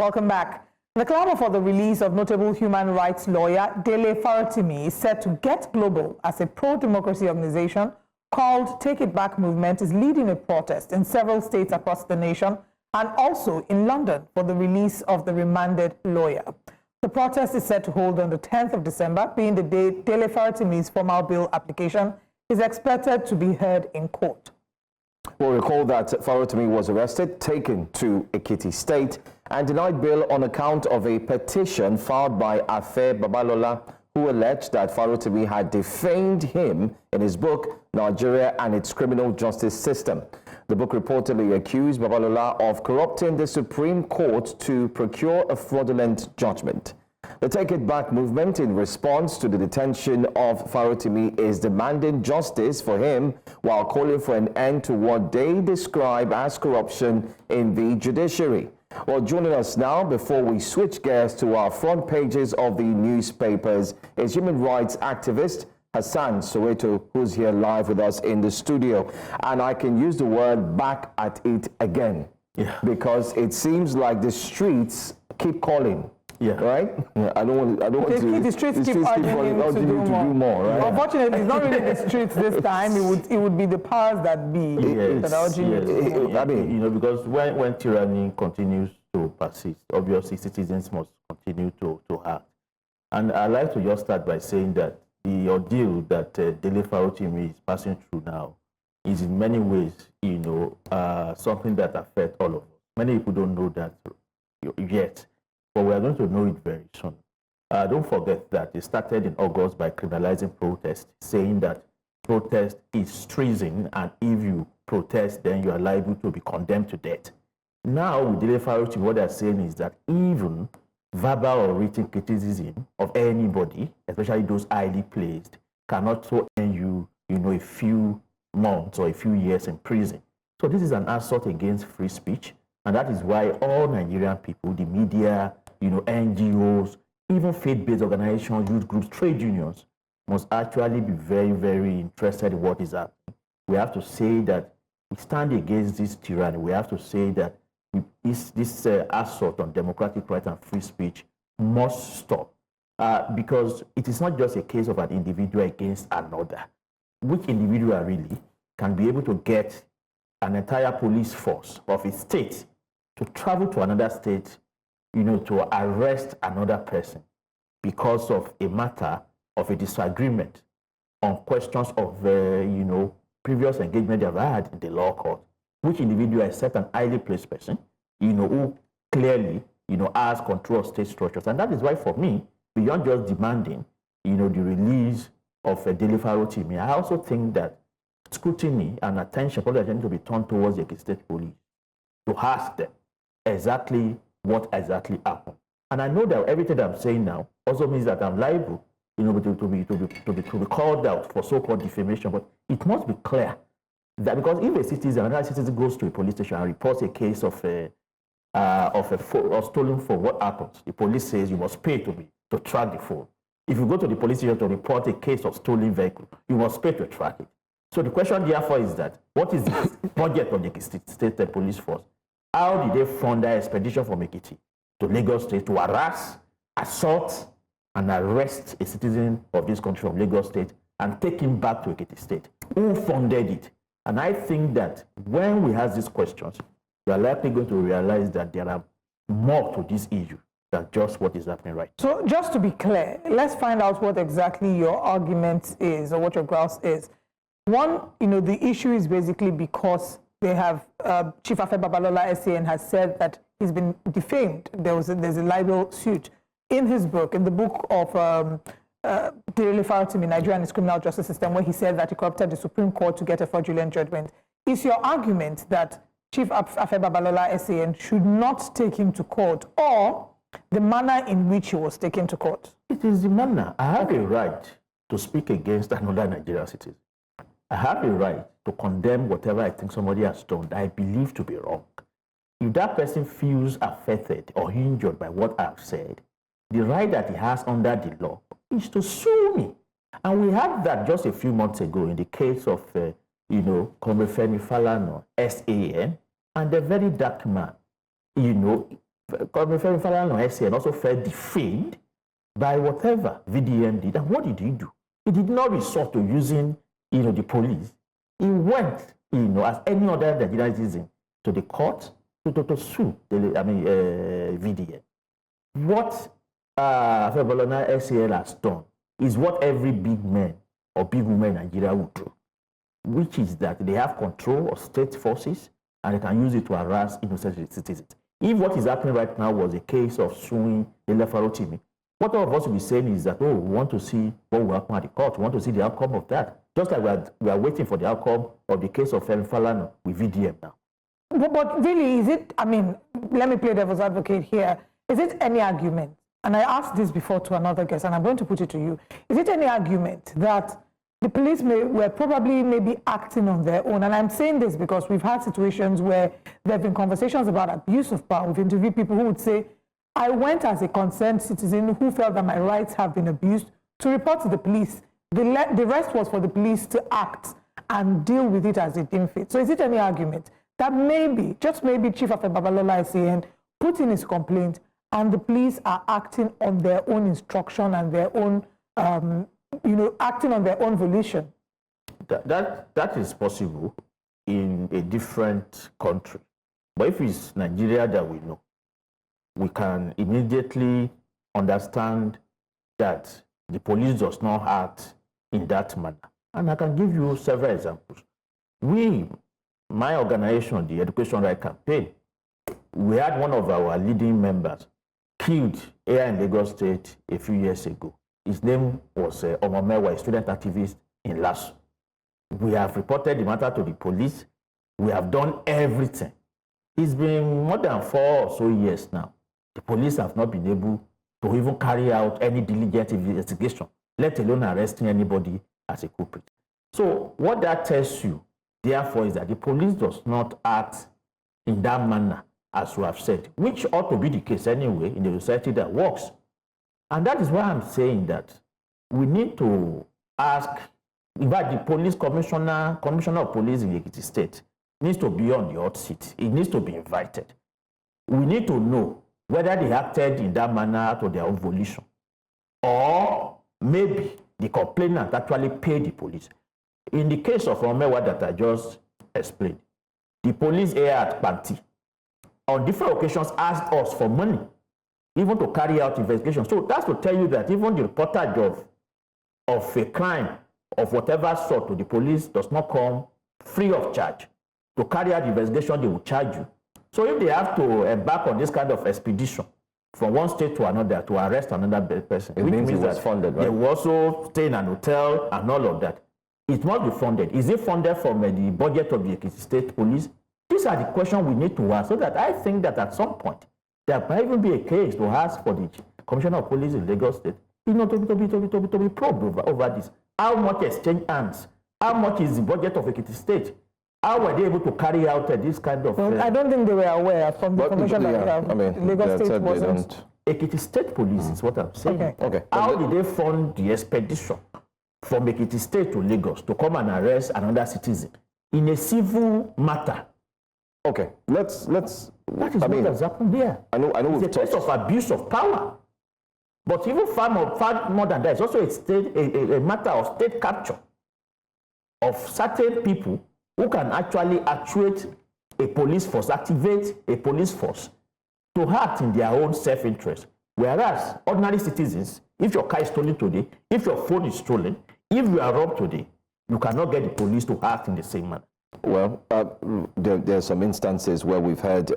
Welcome back. The clamor for the release of notable human rights lawyer Dele Farotimi is set to get global as a pro-democracy organization called Take It Back Movement is leading a protest in several states across the nation and also in London for the release of the remanded lawyer. The protest is set to hold on the 10th of December, being the day Dele Farotimi's formal bail application is expected to be heard in court. We'll recall that Farotimi was arrested, taken to Ekiti State, and denied bail on account of a petition filed by Afe Babalola, who alleged that Farotimi had defamed him in his book, Nigeria and its Criminal Justice System. The book reportedly accused Babalola of corrupting the Supreme Court to procure a fraudulent judgment. The Take It Back movement, in response to the detention of Farotimi, is demanding justice for him while calling for an end to what they describe as corruption in the judiciary. Well, joining us now, before we switch gears to our front pages of the newspapers, is human rights activist Hassan Soweto, who's here live with us in the studio. And I can use the word back at it again, because it seems like the streets keep calling. Yeah. Right? Yeah, I don't want to. The streets keep urging him to do more. Right? Unfortunately, it's not really the streets this time. It would be the powers that be that are urging him to do more. I mean, because when tyranny continues to persist, obviously citizens must continue to act. And I'd like to just start by saying that the ordeal that Dele Farotimi is passing through now is in many ways, something that affects all of us. Many people don't know that yet. But we are going to know it very soon. Don't forget that it started in August by criminalizing protest, saying that protest is treason, and if you protest, then you are liable to be condemned to death. Now, with Dele Farotimi, what they are saying is that even verbal or written criticism of anybody, especially those highly placed, cannot throw you, a few months or a few years in prison. So this is an assault against free speech, and that is why all Nigerian people, the media, NGOs, even faith-based organizations, youth groups, trade unions, must actually be very, very interested in what is happening. We have to say that we stand against this tyranny. We have to say that this assault on democratic rights and free speech must stop. Because it is not just a case of an individual against another. Which individual really can be able to get an entire police force of a state to travel to another state, to arrest another person because of a matter of a disagreement on questions of, previous engagement they've had in the law court, which individual is set an highly placed person, who clearly, has control of state structures. And that is why, for me, beyond just demanding, the release of Dele Farotimi, I also think that scrutiny and attention probably need to be turned towards the state police to ask them exactly what exactly happened. And I know that everything that I'm saying now also means that I'm liable, to be called out for so-called defamation. But it must be clear that because if another citizen goes to a police station and reports a case of a stolen phone, what happens? The police says you must pay to track the phone. If you go to the police station to report a case of stolen vehicle, you must pay to track it. So the question therefore is that, what is the budget of the state police force? How did they fund that expedition from Ekiti to Lagos State to harass, assault, and arrest a citizen of this country from Lagos State and take him back to Ekiti State? Who funded it? And I think that when we ask these questions, we are likely going to realize that there are more to this issue than just what is happening right now. So just to be clear, let's find out what exactly your argument is or what your grouse is. One, the issue is basically because they have, Chief Afe Babalola SAN has said that he's been defamed. There's a libel suit in his book, in the book of Dele Farotimi, Nigeria and its Criminal Justice System, where he said that he corrupted the Supreme Court to get a fraudulent judgment. Is your argument that Chief Afe Babalola SAN should not take him to court, or the manner in which he was taken to court? It is the manner. I have a right to speak against another Nigerian citizen. I have a right to condemn whatever I think somebody has done that I believe to be wrong. If that person feels affected or injured by what I've said, the right that he has under the law is to sue me. And we had that just a few months ago in the case of, Comrade Femi Falana, SAN, and the very dark man, Falana SCN also felt defamed by whatever VDM did. And what did he do? He did not resort to using, the police. He went, as any other Nigerian citizen, to the court to sue VDM. What Afe Babalola SCN has done is what every big man or big woman in Nigeria would do, which is that they have control of state forces and they can use it to harass innocent citizens. If what is happening right now was a case of suing Dele Farotimi, what all of us will be saying is that, we want to see what will happen at the court. We want to see the outcome of that. Just like we are waiting for the outcome of the case of Falana with VDM now. But really, is it, let me play devil's advocate here. Is it any argument, and I asked this before to another guest, and I'm going to put it to you, is it any argument that the police were probably maybe acting on their own? And I'm saying this because we've had situations where there have been conversations about abuse of power. We've interviewed people who would say, I went as a concerned citizen who felt that my rights have been abused to report to the police. The rest was for the police to act and deal with it as it deemed fit. So is it any argument that maybe, just maybe, Chief Afe Babalola SCN put in his complaint and the police are acting on their own instruction and their own, acting on their own volition? That is possible in a different country. But if it's Nigeria that we know, we can immediately understand that the police does not act in that manner. And I can give you several examples. My organization, the Education Right Campaign, we had one of our leading members killed here in Lagos State a few years ago. His name was Omomewa, a student activist in Lasso. We have reported the matter to the police. We have done everything. It's been more than 4 or so years now. The police have not been able to even carry out any diligent investigation, let alone arresting anybody as a culprit. So what that tells you, therefore, is that the police does not act in that manner, as you have said, which ought to be the case anyway in a society that works. And that is why I'm saying that we need to ask, in fact, the police commissioner of police in Ekiti State needs to be on the hot seat. He needs to be invited. We need to know whether they acted in that manner to their own volition, or maybe the complainant actually paid the police. In the case of Omewa that I just explained, the police here at Panti on different occasions asked us for money, even to carry out investigations. So that's to tell you that even the reportage of a crime of whatever sort to the police does not come free of charge. To carry out the investigation, they will charge you. So if they have to embark on this kind of expedition from one state to another to arrest another person, it means it was funded, right? They will also stay in an hotel and all of that. It must be funded. Is it funded from the budget of the Ekiti State Police? These are the questions we need to ask, so that I think that at some point there might even be a case to ask for the Commissioner of Police in Lagos State, to be probed over this. How much exchange hands? How much is the budget of Ekiti State? How were they able to carry out this kind of... I don't think they were aware from the information that Lagos State wasn't... Ekiti State Police is what I'm saying. Okay. How did they fund the expedition from Ekiti State to Lagos to come and arrest another citizen in a civil matter? Okay, let's. That is what has happened there. I know. It's a case of abuse of power. But even far more than that, it's also a matter of state capture of certain people who can actually actuate a police force, activate a police force to act in their own self-interest. Whereas ordinary citizens, if your car is stolen today, if your phone is stolen, if you are robbed today, you cannot get the police to act in the same manner. Well, there are some instances where we've had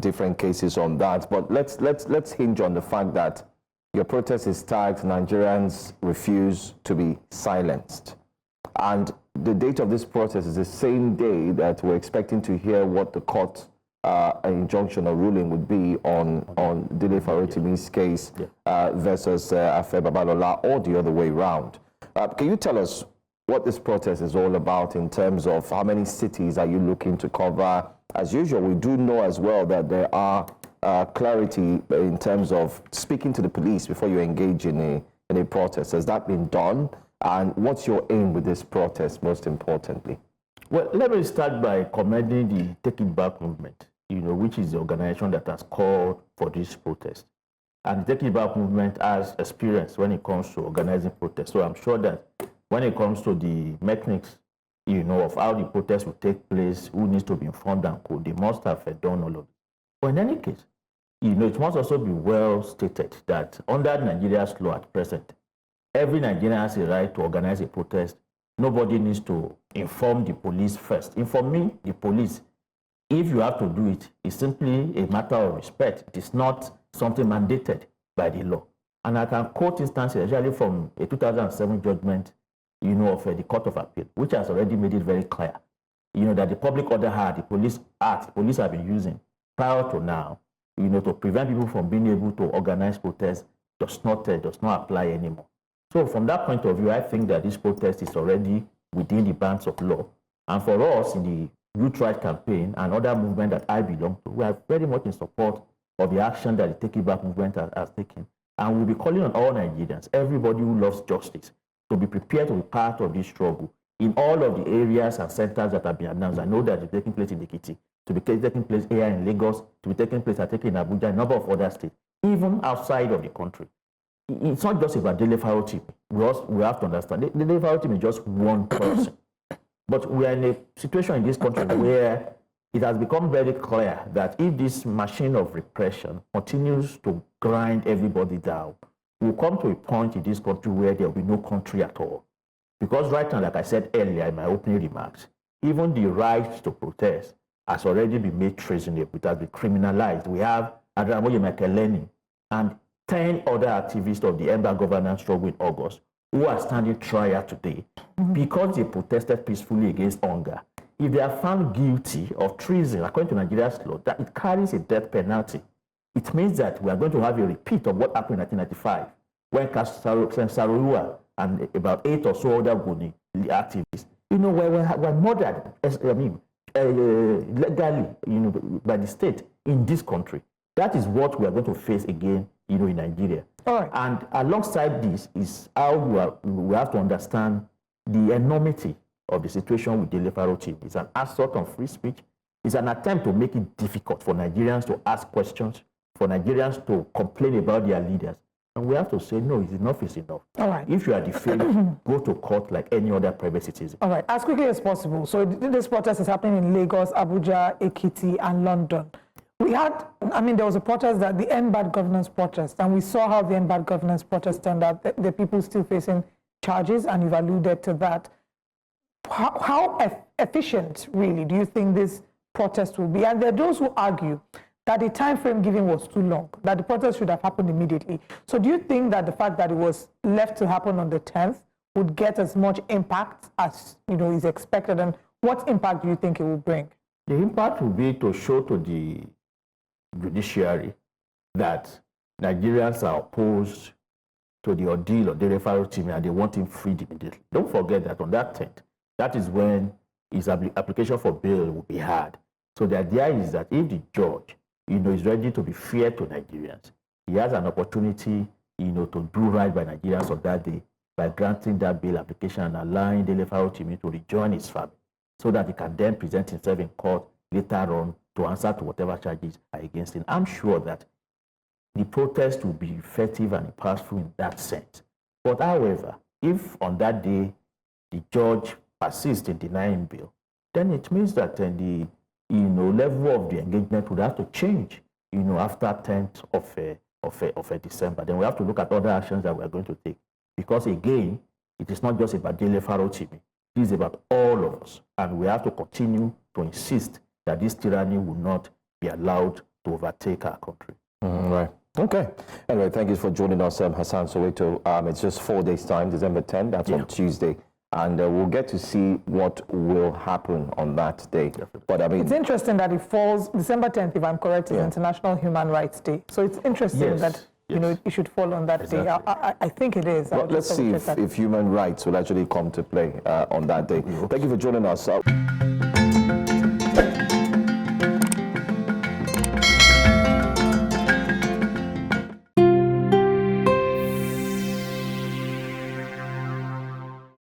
different cases on that, but let's hinge on the fact that your protest is tagged Nigerians refuse to be silenced. And the date of this protest is the same day that we're expecting to hear what the court injunction or ruling would be on Dele Farotimi's case versus Afe Babalola, or the other way around. Can you tell us what this protest is all about in terms of how many cities are you looking to cover? As usual, we do know as well that there are clarity in terms of speaking to the police before you engage in a protest. Has that been done? And what's your aim with this protest, most importantly? Well, let me start by commending the Take It Back movement, which is the organization that has called for this protest. And the Take It Back movement has experience when it comes to organizing protests. So I'm sure that when it comes to the mechanics, of how the protest will take place, who needs to be informed and co, they must have done all of it. But in any case, it must also be well stated that under Nigeria's law at present, every Nigerian has a right to organize a protest. Nobody needs to inform the police first. Informing the police, if you have to do it, is simply a matter of respect. It is not something mandated by the law. And I can quote instances, especially from a 2007 judgment, of the Court of Appeal, which has already made it very clear, that the public order the police act, police have been using prior to now, to prevent people from being able to organize protests does not apply anymore. So from that point of view, I think that this protest is already within the bounds of law. And for us in the Youth Right campaign and other movement that I belong to, we are very much in support of the action that the Take It Back movement has taken. And we'll be calling on all Nigerians, everybody who loves justice, to be prepared to be part of this struggle in all of the areas and centers that have been announced. I know that it's taking place in Ekiti, to be taking place here in Lagos, to be taking place in Abuja, a number of other states, even outside of the country. It's not just about Dele Farotimi. We have to understand, Dele Farotimi is just one person. But we are in a situation in this country where it has become very clear that if this machine of repression continues to grind everybody down, we'll come to a point in this country where there will be no country at all. Because right now, like I said earlier in my opening remarks, even the right to protest has already been made treasonable. It has been criminalized. We have Adramoye Makeleni and 10 other activists of the Ember governance struggle in August who are standing trial today because they protested peacefully against hunger. If they are found guilty of treason, according to Nigeria's law, that it carries a death penalty. It means that we are going to have a repeat of what happened in 1995, when Sarurua and about 8 or so other Goni activists, were murdered, legally, by the state in this country. That is what we are going to face again, in Nigeria. All right. And alongside this is how we have to understand the enormity of the situation with Dele Farotimi. It's an assault on free speech. It's an attempt to make it difficult for Nigerians to ask questions, for Nigerians to complain about their leaders. And we have to say, no, enough is enough. All right. If you are defamed, go to court like any other private citizen. All right, as quickly as possible. So this protest is happening in Lagos, Abuja, Ekiti, and London. There was a protest, that the End Bad Governance protest, and we saw how the End Bad Governance protest turned out. The people still facing charges, and you've alluded to that. How efficient, really, do you think this protest will be? And there are those who argue that the time frame given was too long, that the protest should have happened immediately. So do you think that the fact that it was left to happen on the 10th would get as much impact as is expected? And what impact do you think it will bring? The impact will be to show to the judiciary that Nigerians are opposed to the ordeal of Dele Farotimi and they want him freed immediately. Don't forget that on that 10th, that is when his application for bail will be had. So the idea is that if the judge, is ready to be fair to Nigerians, he has an opportunity, to do right by Nigerians on that day by granting that bail application and allowing Dele Farotimi to rejoin his family so that he can then present himself in court later on to answer to whatever charges are against him. I'm sure that the protest will be effective and impactful in that sense. But however, if on that day the judge persists in denying bail, then it means that the level of the engagement would have to change, after 10th of December. Then we have to look at other actions that we are going to take. Because again, it is not just about Dele Farotimi. It is about all of us. And we have to continue to insist that this tyranny will not be allowed to overtake our country. Right. Okay. Anyway, thank you for joining us, Hassan Soweto. It's just 4 days' time, December 10th. That's on Tuesday. And we'll get to see what will happen on that day. But it's interesting that it falls December 10th, if I'm correct, is International Human Rights Day. So it's interesting that it should fall on that day. I think it is. Well, let's see if human rights will actually come to play on that day. Thank you for joining us.